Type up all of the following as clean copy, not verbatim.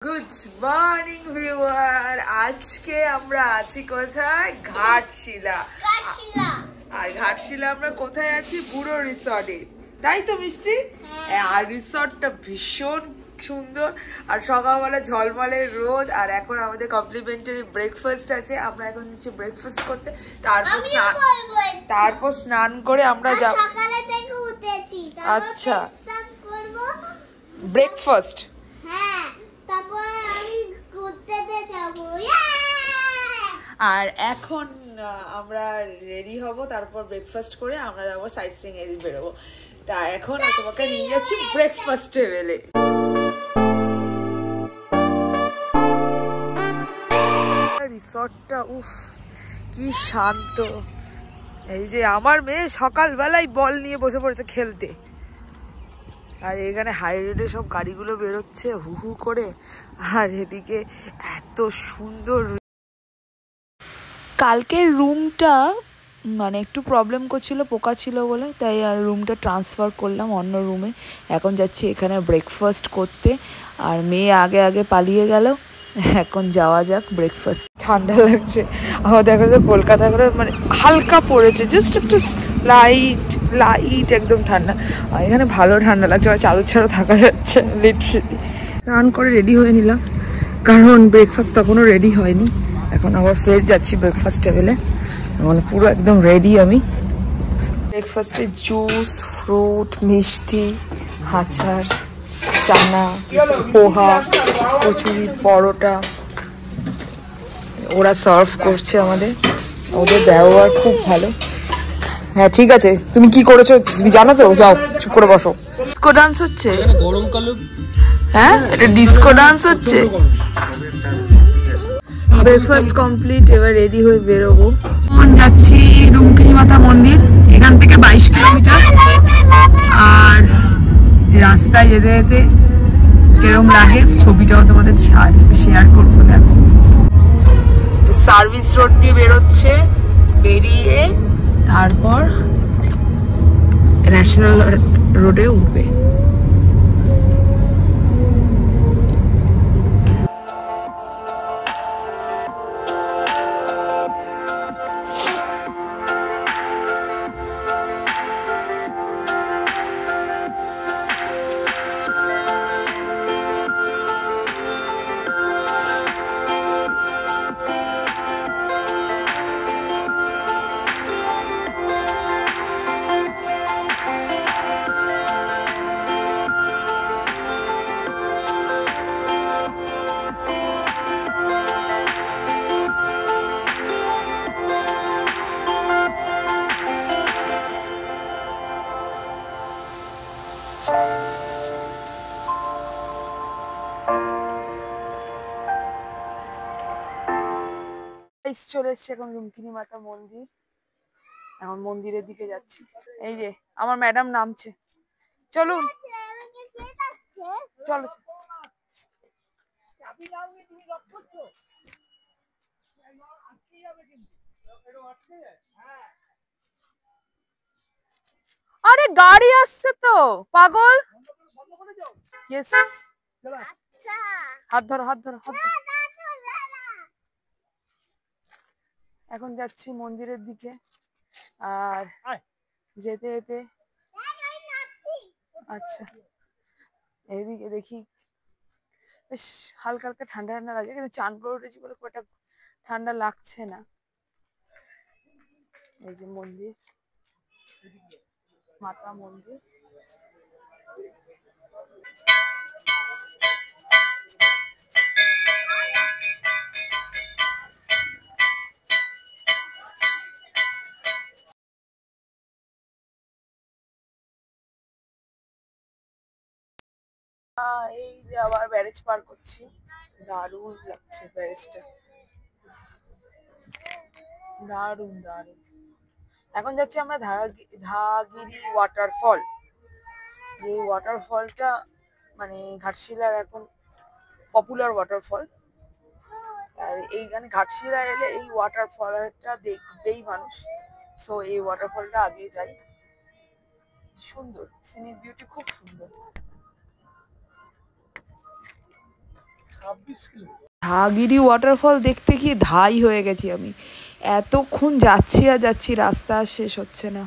Good morning viewer. আজকে আমরা আছি কোথায়? ঘাটশিলা। আর ঘাটশিলা আমরা কোথায় আছি? বুড়ো রিসর্টে, তাই তো মিষ্টি? আর রিসর্টটা ভীষণ সুন্দর আর সকালবেলা ঝলমলে রোদ। আর এখন আমাদের কমপ্লিমেন্টারি ব্রেকফাস্ট আছে, আমরা এখন নিচ্ছি ব্রেকফাস্ট করতে। তারপর স্নান করে আমরা যাব। আচ্ছা, ব্রেকফাস্ট। আর এখন আমরা রেডি হব, তারপর ব্রেকফাস্ট করে আমরা যাবো সাইট সিইং এ বেরোবো। তা এখন তোমাকে নিয়ে যাচ্ছি ব্রেকফাস্ট টেবিলে। রিসর্টটা উফ কি শান্ত। এই যে আমার মেয়ে সকালবেলায় বল নিয়ে বসে পড়েছে খেলতে। আর এখানে হাই রোডে সব গাড়িগুলো বেরোচ্ছে হু হু করে। আর এদিকে এত সুন্দর। কালকের রুমটা মানে একটু প্রবলেম করছিল, পোকা ছিল বলে, তাই আর রুমটা ট্রান্সফার করলাম অন্য রুমে। এখন যাচ্ছি এখানে ব্রেকফাস্ট করতে। আর মেয়ে আগে আগে পালিয়ে গেল। এখন যাওয়া যাক ব্রেকফাস্ট। ঠান্ডা লাগছে আমাদের এখন কলকাতা করে, মানে হালকা পড়েছে, জাস্ট একটু লাইট একদম ঠান্ডা। আর এখানে ভালো ঠান্ডা লাগছে, আমার চাদর ছাড়া থাকা যাচ্ছে লিটারেলি। স্নান করে রেডি হয়ে নিলাম, কারণ ব্রেকফাস্ট তখনও রেডি হয়নি। এখন আবার ফের যাচ্ছি ব্রেকফাস্ট টেবিলে, মানে পুরো একদম রেডি আমি। ব্রেকফাস্টে জুস, ফ্রুট, মিষ্টি, আচার, চানা, পোহা, কচুরি, পরোটা ওরা সার্ভ করছে আমাদের। ওদের ব্যবহার খুব ভালো। হ্যাঁ ঠিক আছে, তুমি কি করেছো তুমি জানো তো? যাও চুপ করে বসো। ডিস্কো ডান্স হচ্ছে গরমকালে। হ্যাঁ, এটা ডিস্কো ডান্স হচ্ছে। ব্রেকফাস্ট কমপ্লিট, এবার রেডি হয়ে বেরোবো। এখন যাচ্ছি রুমকিনি মাতা মন্দির, এখান থেকে 22 কিলোমিটার। আর রাস্তায় যেতে যেতে কিরম লাগে ছবিটাও তোমাদের শেয়ার করবো। দেখো সার্ভিস রোড দিয়ে বেরোচ্ছে, বেরিয়ে তারপর ন্যাশনাল রোডে উঠবে। চলে এসছে এখন রুমকিনি মাতা মন্দির। এখন মন্দিরের দিকে যাচ্ছি। এই যে আমার ম্যাডাম নামছে, চলুন চলো। আরে গাড়ি আসছে তো পাগল। ইয়েস, হাত ধরো হাত ধরো হাত ধরো। এখন যাচ্ছি মন্দিরের দিকে। আর যেতে যেতে আচ্ছা এইদিকে দেখি বেশ হালকা হালকা ঠান্ডা ঠান্ডা লাগে, কিন্তু চান করে উঠেছি বলে খুব একটা ঠান্ডা লাগছে না। এই যে মন্দির, মাতা মন্দির। এই যে আবার ব্যারেজ পার করছি, দারুণ লাগছে ব্যারেজটা, দারুণ দারুণ। এখন যাচ্ছি আমরা ধাগিরি ওয়াটারফল। এই ওয়াটারফলটা মানে ঘাটশিলার এখন পপুলার ওয়াটারফল। আর এইখানে ঘাটশিলা এলে এই ওয়াটারফলটা দেখবেই মানুষ। সো এই ওয়াটারফলটা আগে যাই। সুন্দর সিনিক বিউটি, খুব সুন্দর। ধাগিরি ওয়াটারফল দেখতে গিয়ে ধাই হয়ে গেছি আমি। এতক্ষণ যাচ্ছি আর যাচ্ছি, রাস্তা আর শেষ হচ্ছে না।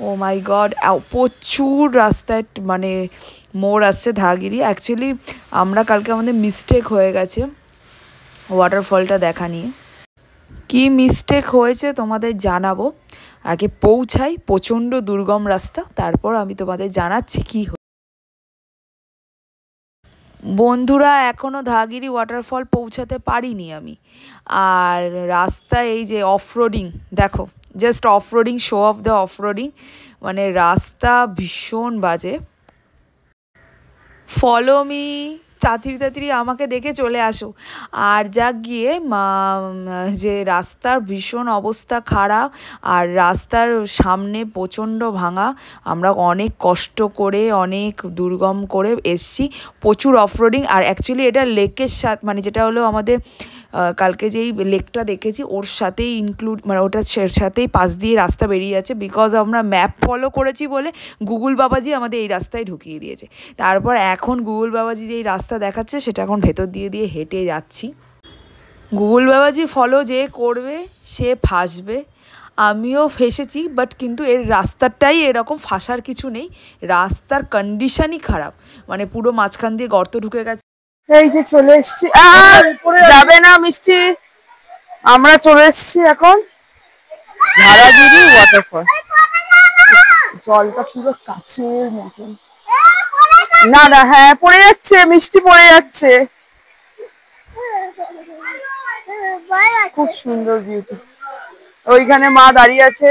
ও মাই গড, প্রচুর রাস্তায় মানে মোড় আসছে ধাগিরি। অ্যাকচুয়ালি আমরা কালকে আমাদের মিস্টেক হয়ে গেছে ওয়াটারফলটা দেখা নিয়ে। কি মিস্টেক হয়েছে তোমাদের জানাবো, আগে পৌঁছাই। প্রচণ্ড দুর্গম রাস্তা, তারপর আমি তোমাদের জানাচ্ছি কি। বন্ধুরা, এখনও ধাগিরি ওয়াটারফল পৌঁছাতে পারিনি আমি। আর রাস্তা এই যে অফরোডিং, দেখো just off-roading, show off the off-roading, মানে রাস্তা ভীষণ বাজে। ফলো মি, তাড়াতাড়ি আমাকে দেখে চলে আসো। আর যা গিয়ে যে রাস্তার ভীষণ অবস্থা খারাপ, আর রাস্তার সামনে প্রচণ্ড ভাঙা। আমরা অনেক কষ্ট করে, অনেক দুর্গম করে এসছি, প্রচুর অফরোডিং। আর অ্যাকচুয়ালি এটা লেকের সাথে, মানে যেটা হলো আমাদের কালকে যেই লেকটা দেখেছি ওর সাথেই ইনক্লুড, মানে ওটার সাথেই পাশ দিয়ে রাস্তা বেরিয়ে যাচ্ছে। বিকজ আমরা ম্যাপ ফলো করেছি বলে গুগল বাবাজি আমাদের এই রাস্তায় ঢুকিয়ে দিয়েছে। তারপর এখন গুগল বাবাজি যেই রাস্তা দেখাচ্ছে সেটা এখন ভেতর দিয়ে হেঁটে যাচ্ছি। গুগল বাবাজি ফলো যে করবে সে ফাঁসবে, আমিও ফেসেছি। বাট কিন্তু এর রাস্তাটাই এরকম, ফাঁসার কিছু নেই, রাস্তার কন্ডিশনই খারাপ, মানে পুরো মাঝখান দিয়ে গর্ত ঢুকে গেছে। এই যে চলে এসছি, যাবে না মিষ্টি, আমরা চলে এসছি এখন ধারাগিরি ওয়াটারফল। জলটা পুরো কাচের মতন। না না, হ্যাঁ পড়ে যাচ্ছে, মিষ্টি পড়ে যাচ্ছে। খুব সুন্দর বিউটি। ওইখানে মা দাঁড়িয়ে আছে,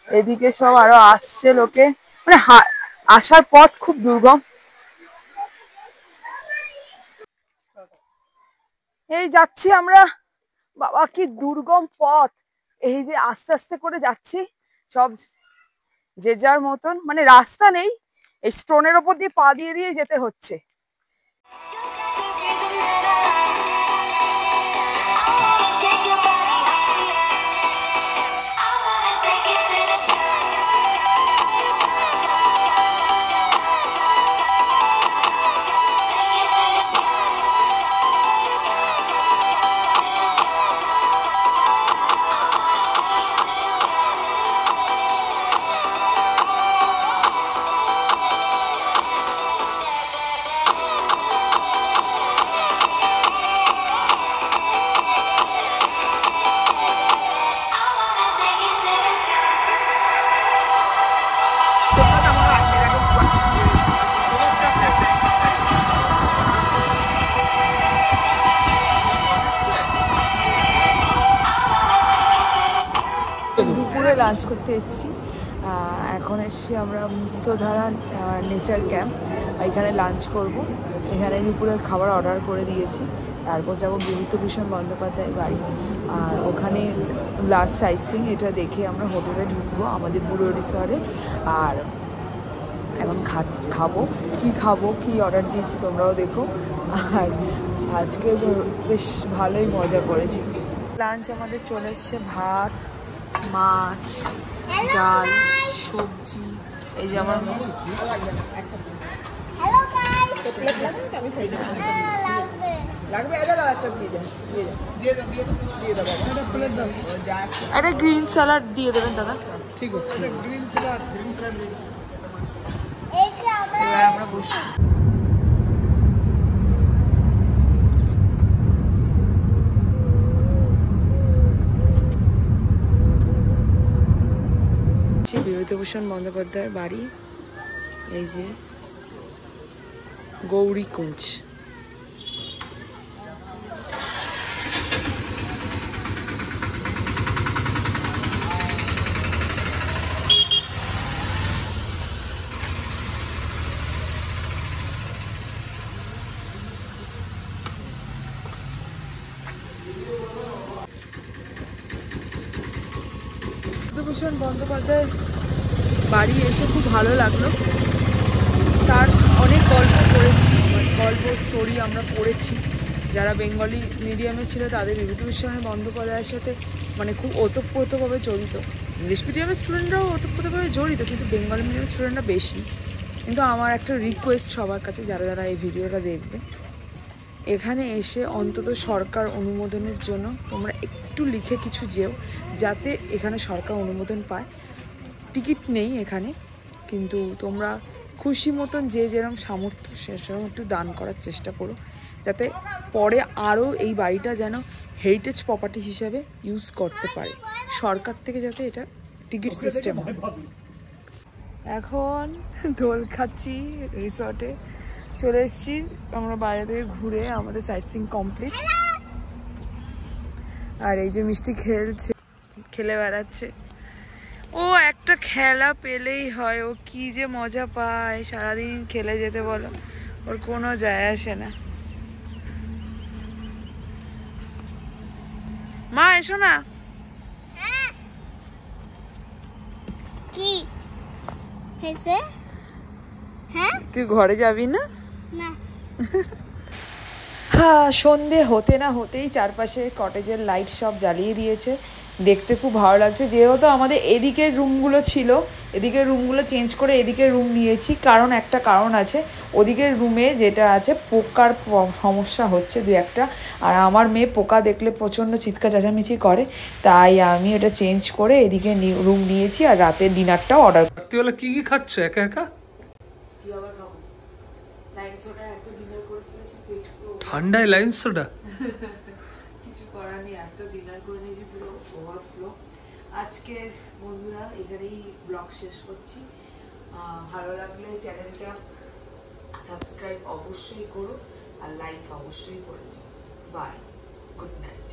এদিকে সব আরো আসছে লোকে, মানে আসার পথ খুব দুর্গম। এই যাচ্ছি আমরা, বাবা কি দুর্গম পথ। এই যে আস্তে আস্তে করে যাচ্ছি, সব যে যার মতন, মানে রাস্তা নেই, এই স্টোনের ওপর দিয়ে পা দিয়ে যেতে হচ্ছে। দুপুরে লাঞ্চ করতে এসেছি, এখন এসছি আমরা মুক্তধারা নেচার ক্যাম্প, এখানে লাঞ্চ করব। এখানে দুপুরের খাবার অর্ডার করে দিয়েছি, তারপর যাবো বিভূতিভূষণ বন্দ্যোপাধ্যায়ের বাড়ি, আর ওখানে লাস্ট সাইটসিং এটা দেখে আমরা হোটেলে ঢুকবো আমাদের বুড়ো রিসর্টে। আর এখন খাবো কি অর্ডার দিয়েছি তোমরাও দেখো। আর আজকে বেশ ভালোই মজা করেছি। লাঞ্চ আমাদের চলে এসছে, ভাত, মাছ, ডাল, সবজি। এই যে আমার একটা গ্রিন স্যালাড দিয়ে দেবেন দাদা। ঠিক আছে, আমরা বসি। বিভূতিভূষণ বন্দ্যোপাধ্যায়ের বাড়ি, এই যে গৌরীকুঞ্জ। বিভূতিভূষণ বন্দ্যোপাধ্যায়ের বাড়ি এসে খুব ভালো লাগলো। তার অনেক গল্প পড়েছি, গল্প স্টোরি আমরা পড়েছি। যারা বেঙ্গলি মিডিয়ামে ছিল তাদের বিভূতিভূষণ বন্দ্যোপাধ্যায়ের সাথে মানে খুব ওতপ্রোতভাবে জড়িত। ইংলিশ মিডিয়ামের স্টুডেন্টরাও ওতপ্রোতভাবে জড়িত, কিন্তু বেঙ্গলি মিডিয়ামের স্টুডেন্টরা বেশি। কিন্তু আমার একটা রিকোয়েস্ট সবার কাছে, যারা যারা এই ভিডিওটা দেখবে, এখানে এসে অন্তত সরকার অনুমোদনের জন্য তোমরা একটু লিখে কিছু যেও, যাতে এখানে সরকার অনুমোদন পায়। টিকিট নেই এখানে, কিন্তু তোমরা খুশি মতন যে যেরকম সামর্থ্য সেরকম একটু দান করার চেষ্টা করো, যাতে পরে আরও এই বাড়িটা যেন হেরিটেজ প্রপার্টি হিসাবে ইউজ করতে পারে, সরকার থেকে যাতে এটা টিকিট সিস্টেম হয়। এখন দোল খাচ্ছি, রিসর্টে চলে এসেছি আমরা বাইরে থেকে ঘুরে, আমাদের সাইট সিইং কমপ্লিট। আর এই যে মিষ্টি খেলে বেড়াচ্ছে। ও একটা খেলা পেলেই হয়, ও কি যে মজা পায় সারাদিন খেলে যেতে, বলো ওর কোনো যায় আসে না। মা এসো না। কি হয়েছে? হ্যাঁ, তুই ঘরে যাবি না? না। হ্যাঁ, সন্ধে হতে না হতেই চারপাশে কটেজের লাইট সব জ্বালিয়ে দিয়েছে, দেখতে খুব ভালো লাগছে। যেহেতু আমাদের এদিকের রুমগুলো ছিল, এদিকের রুমগুলো চেঞ্জ করে এদিকের রুম নিয়েছি, কারণ একটা কারণ আছে, ওদিকের রুমে যেটা আছে পোকার সমস্যা হচ্ছে দু একটা, আর আমার মেয়ে পোকা দেখলে প্রচণ্ড চিৎকার চেঁচামেচি করে, তাই আমি এটা চেঞ্জ করে এদিকে রুম নিয়েছি। আর রাতের ডিনারটাও অর্ডার। রাত্রিবেলা কি কি খাচ্ছ একা একা? ঠান্ডায় লাইম সোডা? কিছু করার নেই, এত ডিনার করে নিয়েছি পুরো ওভারফ্লো। আজকে বন্ধুরা এখানেই ব্লগ শেষ করছি। ভালো লাগলে চ্যানেলটা সাবস্ক্রাইব অবশ্যই করো, আর লাইক অবশ্যই করে যাও। Bye, good night.